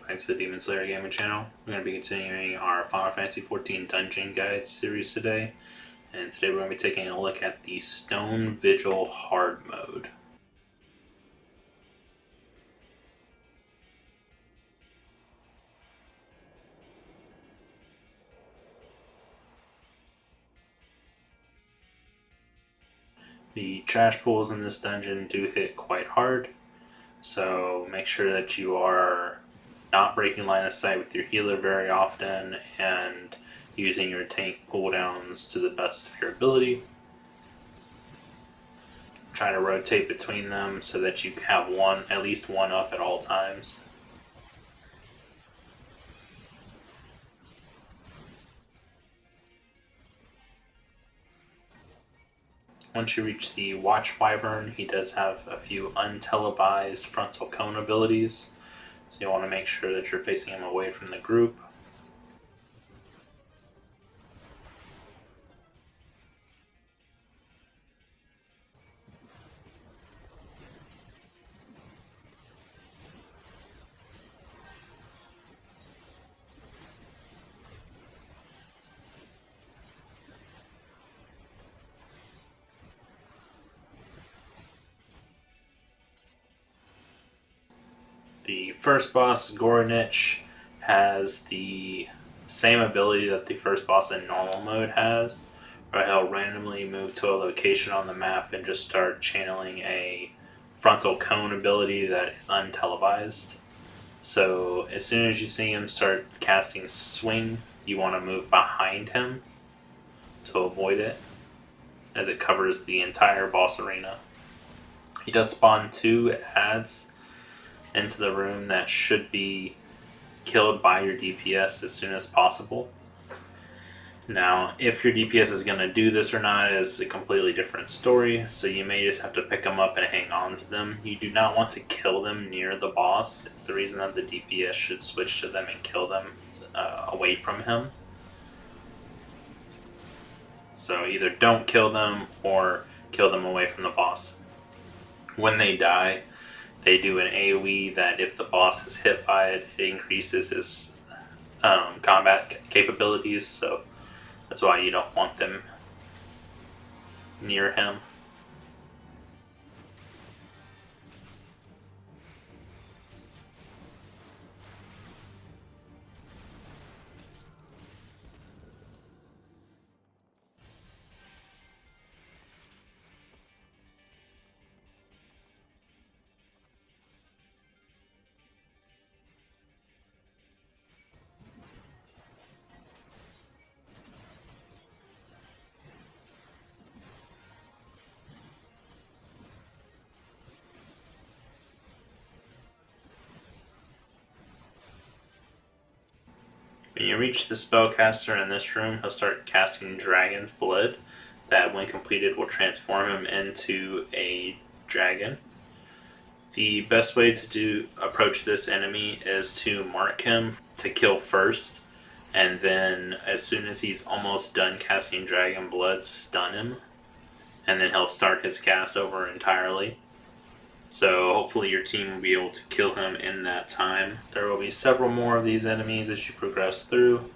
back to the Demon Slayer Gaming channel. We're going to be continuing our Final Fantasy XIV Dungeon Guide series today. And today we're going to be taking a look at the Stone Vigil Hard Mode. The trash pools in this dungeon do hit quite hard, so make sure that you are not breaking line of sight with your healer very often and using your tank cooldowns to the best of your ability. Try to rotate between them so that you have at least one up at all times. Once you reach the Watch Wyvern, he does have a few untelevised frontal cone abilities, so you want to make sure that you're facing him away from the group. The first boss, Goronich, has the same ability that the first boss in normal mode has, where he'll randomly move to a location on the map and just start channeling a frontal cone ability that is untelevised. So as soon as you see him start casting Swing, you want to move behind him to avoid it, as it covers the entire boss arena. He does spawn 2 adds into the room that should be killed by your DPS as soon as possible. Now, if your DPS is going to do this or not is a completely different story, so you may just have to pick them up and hang on to them. You do not want to kill them near the boss. It's the reason that the DPS should switch to them and kill them away from him. So either don't kill them or kill them away from the boss. When they die, they do an AoE that if the boss is hit by it, it increases his combat capabilities, so that's why you don't want them near him. When you reach the spellcaster in this room, he'll start casting Dragon's Blood, that when completed will transform him into a dragon. The best way to approach this enemy is to mark him to kill first, and then as soon as he's almost done casting Dragon Blood, stun him, and then he'll start his cast over entirely. So hopefully your team will be able to kill him in that time. There will be several more of these enemies as you progress through.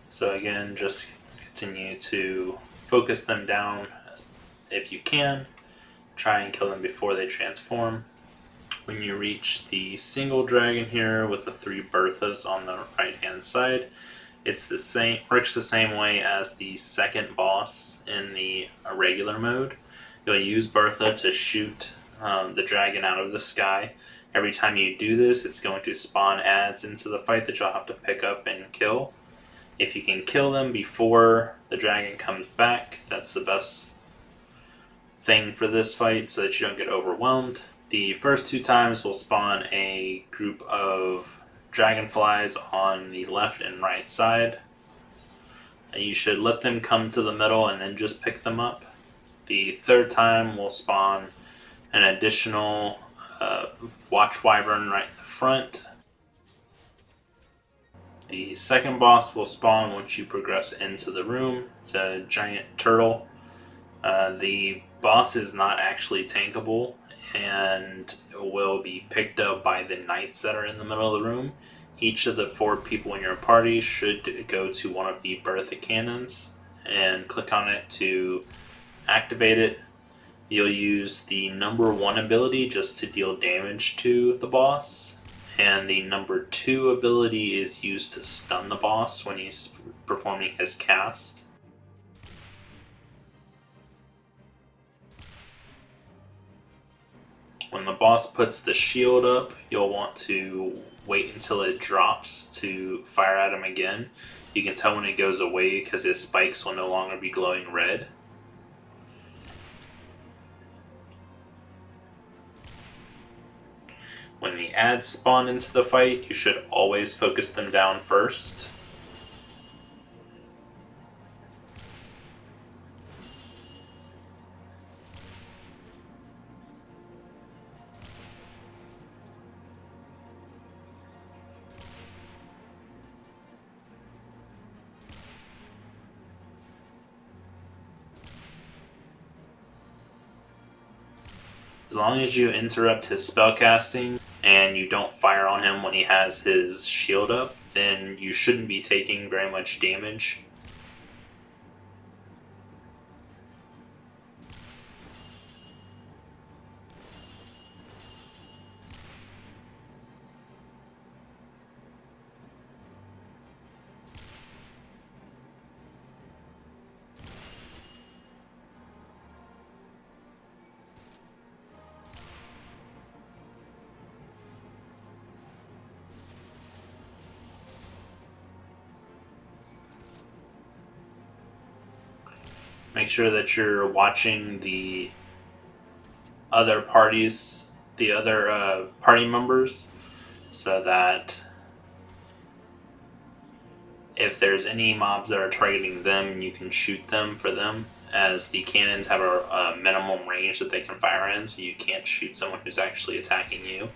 So again, just continue to focus them down if you can. Try and kill them before they transform. When you reach the single dragon here with the 3 Berthas on the right hand side, works the same way as the second boss in the regular mode. You'll use Bertha to shoot the dragon out of the sky. Every time you do this, it's going to spawn adds into the fight that you'll have to pick up and kill. If you can kill them before the dragon comes back, that's the best thing for this fight so that you don't get overwhelmed. The first 2 times will spawn a group of dragonflies on the left and right side. You should let them come to the middle and then just pick them up. The 3rd time will spawn an additional Watch Wyvern right in the front. The second boss will spawn once you progress into the room. It's a giant turtle. The boss is not actually tankable and will be picked up by the knights that are in the middle of the room. Each of the 4 people in your party should go to one of the Bertha cannons and click on it to activate it. You'll use the number 1 ability just to deal damage to the boss, and the number 2 ability is used to stun the boss when he's performing his cast. When the boss puts the shield up, you'll want to wait until it drops to fire at him again. You can tell when it goes away because his spikes will no longer be glowing red. When the ads spawn into the fight, you should always focus them down first. As long as you interrupt his spellcasting and you don't fire on him when he has his shield up, then you shouldn't be taking very much damage. Make sure that you're watching the other parties, the other party members, so that if there's any mobs that are targeting them, you can shoot them for them, as the cannons have a minimum range that they can fire in, so you can't shoot someone who's actually attacking you.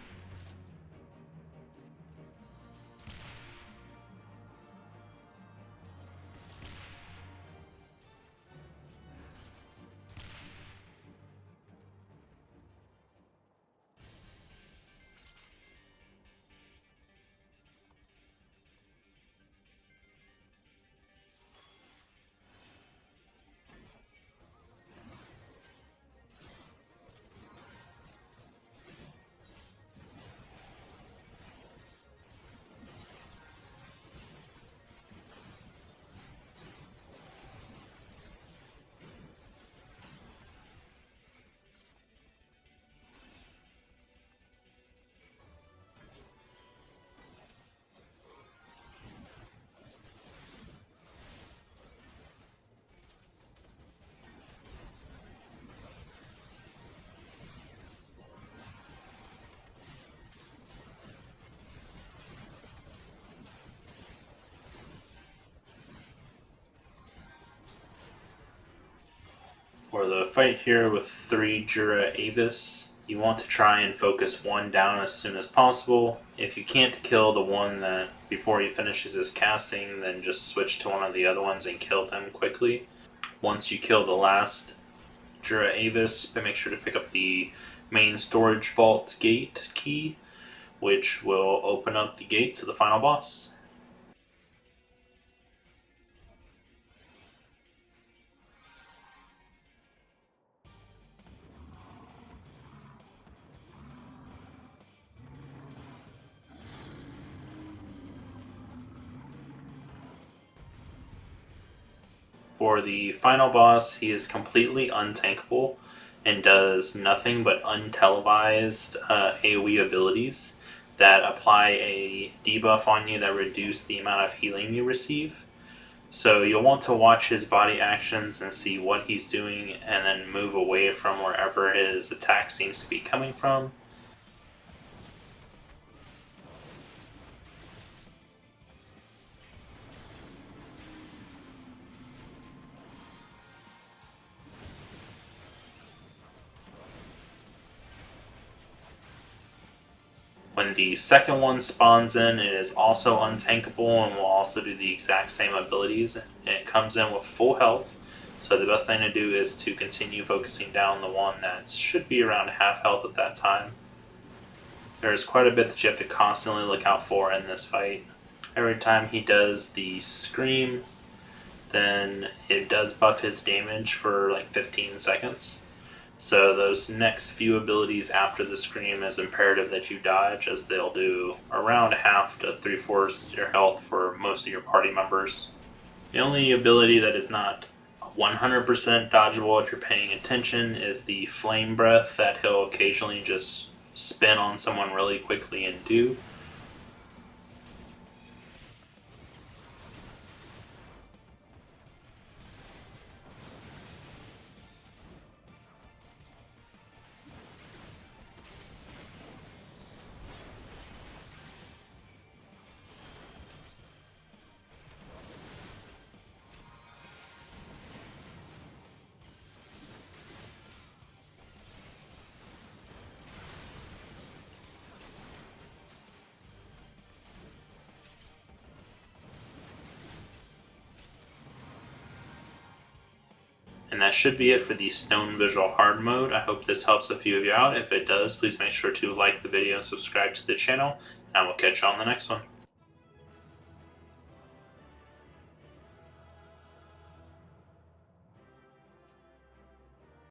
For the fight here with 3 Jura Avis, you want to try and focus one down as soon as possible. If you can't kill the one that before he finishes his casting, then just switch to one of the other ones and kill them quickly. Once you kill the last Jura Avis, make sure to pick up the main storage vault gate key, which will open up the gate to the final boss. For the final boss, he is completely untankable and does nothing but untelevised AoE abilities that apply a debuff on you that reduce the amount of healing you receive. So you'll want to watch his body actions and see what he's doing, and then move away from wherever his attack seems to be coming from. When the second one spawns in, it is also untankable and will also do the exact same abilities, and it comes in with full health. So the best thing to do is to continue focusing down the one that should be around half health at that time. There's quite a bit that you have to constantly look out for in this fight. Every time he does the scream, then it does buff his damage for like 15 seconds. So those next few abilities after the scream is imperative that you dodge, as they'll do around half to 3/4 your health for most of your party members. The only ability that is not 100% dodgeable if you're paying attention is the flame breath that he'll occasionally just spin on someone really quickly and do. And that should be it for the Stone Vigil hard mode. I hope this helps a few of you out. If it does, please make sure to like the video and subscribe to the channel. And I will catch you on the next one.